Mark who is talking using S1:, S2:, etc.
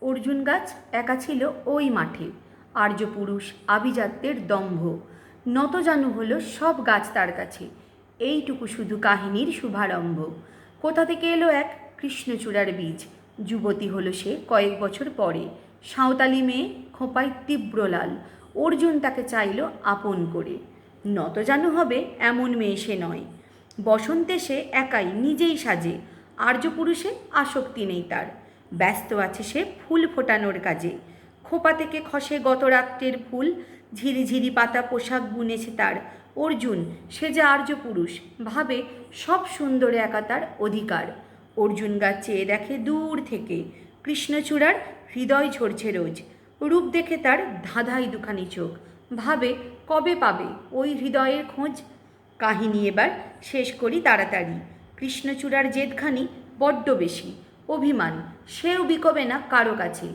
S1: অর্জুন গাছ একা ছিল ওই মাঠে, আর্যপুরুষ আভিজাত্যের দম্ভ, নতজানু হলো সব গাছ তার কাছে। এইটুকু শুধু কাহিনীর শুভারম্ভ। কোথা থেকে এলো এক কৃষ্ণচূড়ার বীজ, যুবতী হলো সে কয়েক বছর পরে। সাঁওতালি মেয়ে, খোঁপায় তীব্র লাল, অর্জুন তাকে চাইল আপন করে। নতজানু হবে এমন মেয়ে সে নয়, বসন্তে সে একাই নিজেই সাজে। আর্যপুরুষে আসক্তি নেই তার, ব্যস্ত আছে সে ফুল ফোটানোর কাজে। খোপা থেকে খসে গত রাত্রের ফুল, ঝিরিঝিরি পাতা পোশাক বুনেছে তার। অর্জুন সে যে আর্যপুরুষ, ভাবে সব সুন্দরে একা তার অধিকার। অর্জুন গাছ চেয়ে দেখে দূর থেকে, কৃষ্ণচূড়ার হৃদয় ঝরছে রোজ। রূপ দেখে তার ধাঁধাই দুখানি চোখ, ভাবে কবে পাবে ওই হৃদয়ের খোঁজ। কাহিনী এবার শেষ করি তাড়াতাড়ি। কৃষ্ণচূড়ার জেদখানি বড্ড বেশি, অভিমান সেও বিকবে না কারো কাছে।